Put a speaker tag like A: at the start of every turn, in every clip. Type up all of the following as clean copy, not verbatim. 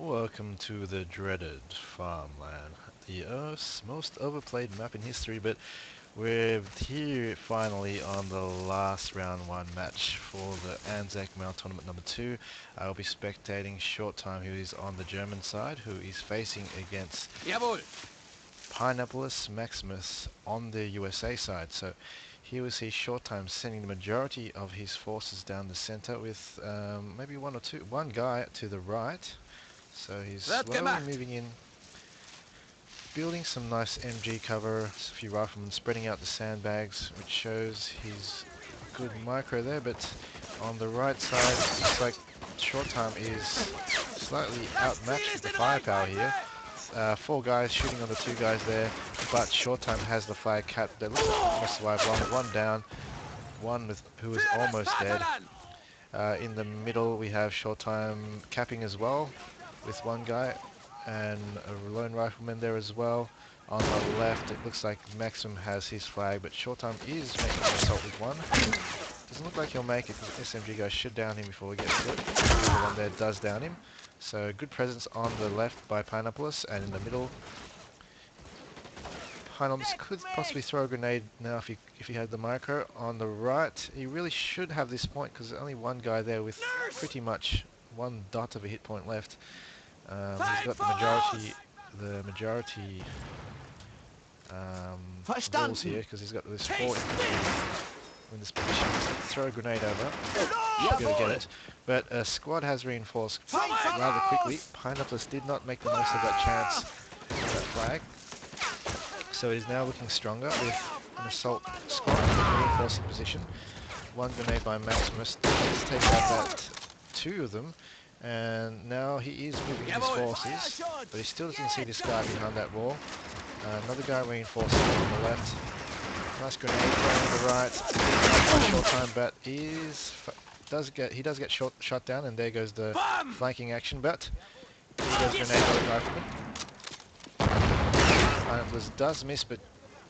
A: Welcome to the dreaded farmland, the Earth's most overplayed map in history, but we're here finally on the last round 1 match for the Anzac Mount Tournament number 2. I'll be spectating Shortime, who is on the German side, who is facing against
B: Jawohl.
A: Pineapplismaximus on the USA side. So here we see Shortime sending the majority of his forces down the center with maybe one guy to the right. So he's slowly moving in, building some nice MG cover, a few riflemen spreading out the sandbags, which shows his good micro there, but on the right side, looks like Shortime is slightly outmatched with the firepower here. 4 guys shooting on the 2 guys there, but Shortime has the fire cap that looks like he must survive one down, who is almost dead. In the middle we have Shortime capping as well, with 1 guy and a lone rifleman there as well. On the left it looks like Maxim has his flag, but Shortime is making an assault with 1. Doesn't look like he'll make it because SMG guy should down him before we get to it. The one there does down him. So good presence on the left by Pineaplis, and in the middle Pineaplis could possibly throw a grenade now if he had the micro. On the right he really should have this point because there's only 1 guy there with pretty much 1 dot of a hit point left. He's got the majority balls here because he's got this 4 in this position. Just have to throw a grenade over. Should be able to get it. But a squad has reinforced rather quickly. Pineapplis did not make the most of that chance with that flag. So he's now looking stronger with an assault squad reinforcing position. 1 grenade by Maximus does take out that 2 of them. And now he is moving his forces, but he still doesn't see this guy behind that wall. Another guy reinforcing on the left. Nice grenade on the right. Shortime, but he does get shot down, and there goes the flanking action. But he goes grenade on the rifleman. Pineapples does miss, but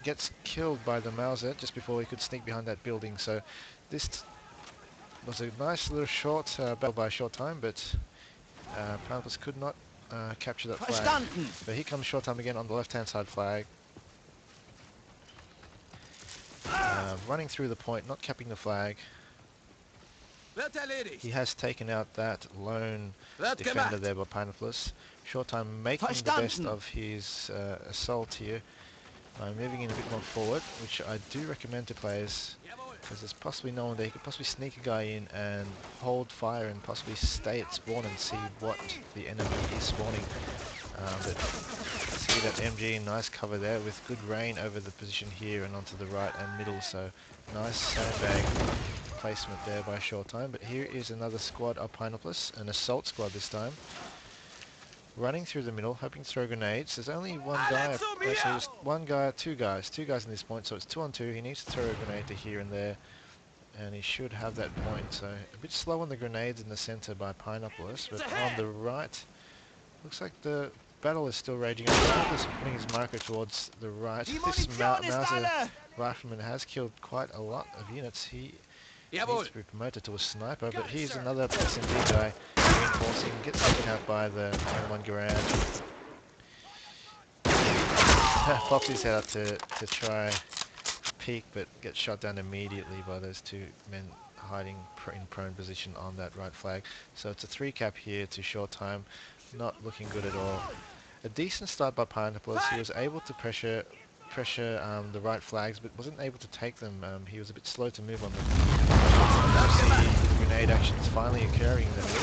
A: gets killed by the Mauser just before he could sneak behind that building. So this was a nice little short battle by Shortime, but Pineapples could not capture that flag. But here comes Shortime again on the left-hand side flag. Running through the point, not capping the flag. He has taken out that lone defender there by Pineapples. Shortime making the best of his assault here by moving in a bit more forward, which I do recommend to players, because there's possibly no one there. He could possibly sneak a guy in and hold fire and possibly stay at spawn and see what the enemy is spawning. But see that MG, nice cover there with good rain over the position here and onto the right and middle, so nice sandbag placement there by Shortime. But here is another squad of Pineapplis, an assault squad this time. Running through the middle, hoping to throw grenades. There's only 1 guy, actually there's 1 guy, 2 guys in this point, so it's 2 on 2. He needs to throw a grenade to here and there, and he should have that point. So a bit slow on the grenades in the center by Pineapplis, but on the right, looks like the battle is still raging on. Pineapplis putting his marker towards the right. This Mauser rifleman has killed quite a lot of units. He needs to be promoted to a sniper, but here's another SMG guy reinforcing, gets taken out by the 1 garage. Pops his head up to try peek, but gets shot down immediately by those 2 men hiding in prone position on that right flag. So it's a 3 cap here to Shortime, not looking good at all. A decent start by Pineapples. He was able to pressure the right flags, but wasn't able to take them. He was a bit slow to move on them. The grenade action is finally occurring in the middle.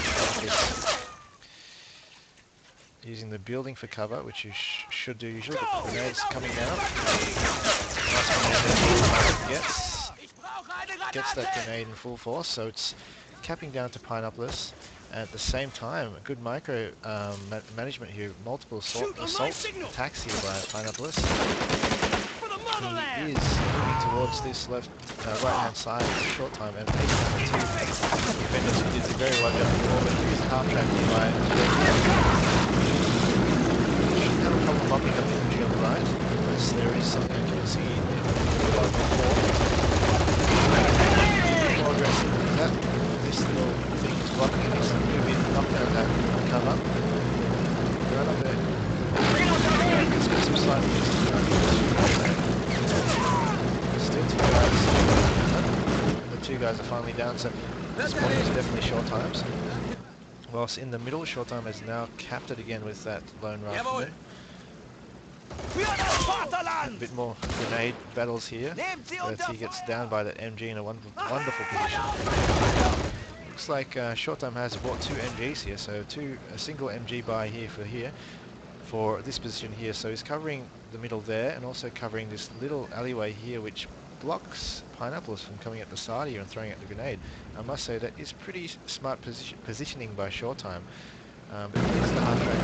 A: Using the building for cover, which you should do usually, but the grenades coming down. Nice gets that grenade in full force, so it's capping down to Pineapplis. At the same time, good micro management here, multiple assault attacks here by Pineapplis. He is moving towards this right-hand side with Shortime and taking out the 2 defenders who did very well down before, but he's half-tracked by shouldn't have a problem mopping up infantry on the right, unless there is something I can see in the more aggressive than that. This little thing is blocking, he needs to move in, knock down that cover. two guys are finally down, so this one is definitely Shorttime's. Whilst in the middle, Shortime has now capped it again with that lone rifle. A bit more grenade battles here, but he gets down by that MG in a wonderful position. Looks like Shortime has bought two MGs here, so a single MG buy here for this position here. So he's covering the middle there and also covering this little alleyway here, which blocks Pineapples from coming at the side here and throwing out the grenade. I must say that is pretty smart positioning by Shortime. But here's the half track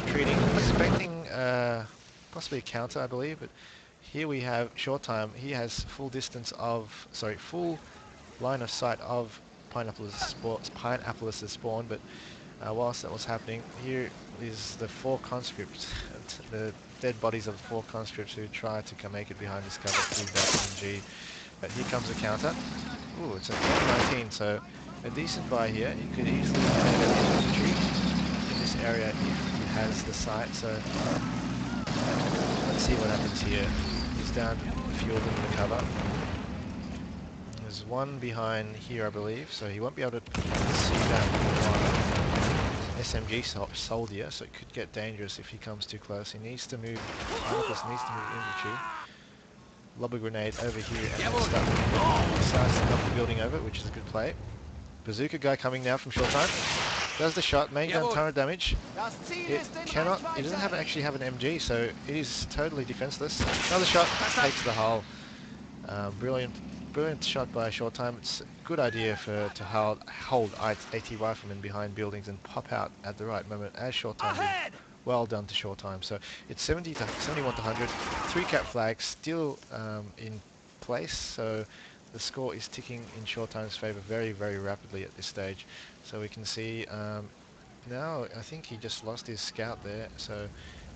A: retreating, expecting possibly a counter, I believe. But here we have Shortime. He has full line of sight of Pineapplis' spawn. But whilst that was happening, here is the 4 conscripts, the dead bodies of the 4 conscripts who tried to make it behind this cover through that MG. But here comes the counter. Ooh, it's a 19, so a decent buy here. He could easily make an infantry in this area if he has the sight. So let's see what happens here. He's down a few of them in the cover. There's one behind here, I believe, so he won't be able to see that SMG soldier, so it could get dangerous if he comes too close. He needs to move, Pineapplis needs to move infantry. Lob a grenade over here and then start slicing up the building over, which is a good play. Bazooka guy coming now from Shortime. Does the shot, may done a ton of damage. It doesn't actually have an MG, so it is totally defenseless. Another shot, takes the hull. Brilliant shot by Shortime. It's a good idea to hold AT riflemen behind buildings and pop out at the right moment, as Shortime did. Well done to Shortime. So it's 71 to 100. 3 cap flags still in place, so the score is ticking in Shorttime's favour very, very rapidly at this stage. So we can see now, I think he just lost his scout there. So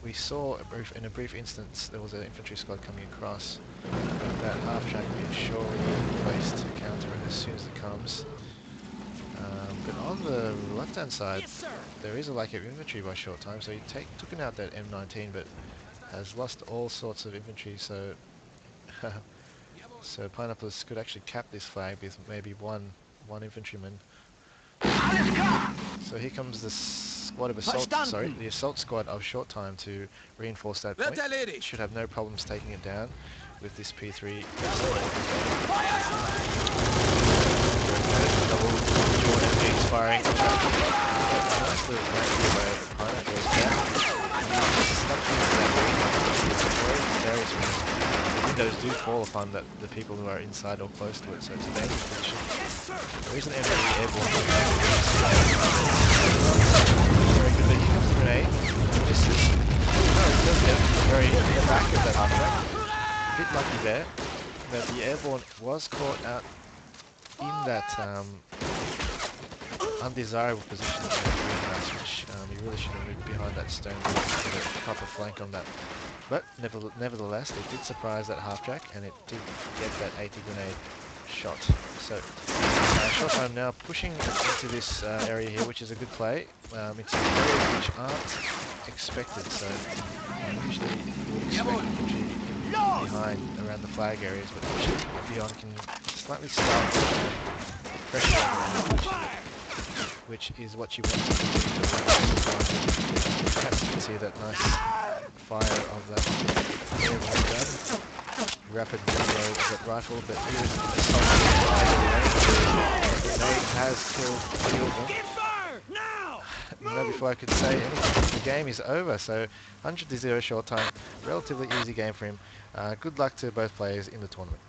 A: we saw in a brief instance there was an infantry squad coming across. That half track is surely placed to counter it as soon as it comes. But on the left-hand side, there is a lack of infantry by Shortime, so he took out that M19, but has lost all sorts of infantry. So, so Pineapplis could actually cap this flag with maybe one infantryman. So here comes the squad of the assault squad of Shortime to reinforce that point. Should have no problems taking it down with this P3. Double joint MGs firing. Nice little flank here by Pineapplis. The windows do fall upon the people who are inside or close to it, so it's a dangerous position. There is an MG airborne. Very good, but here comes the grenade. Misses. No, it does get very in the back of that half track. A bit lucky there, but the airborne was caught out in that undesirable position in the greenhouse, which he really should have moved behind that stone to get a proper flank on that. But nevertheless, it did surprise that half track, and it did get that 80 grenade shot. So Shortime now pushing into this area here, which is a good play. It's areas which aren't expected, so usually you would expect infantry behind around the flag areas, but pushing beyond can slightly start pressure, which is what you want to do. Perhaps you can see that nice fire of that airborne gun. Rapid reload of that rifle, but here's the grenade has killed 3 of them. Before I could say anything, the game is over. So 100 to 0 Shortime, relatively easy game for him. Good luck to both players in the tournament.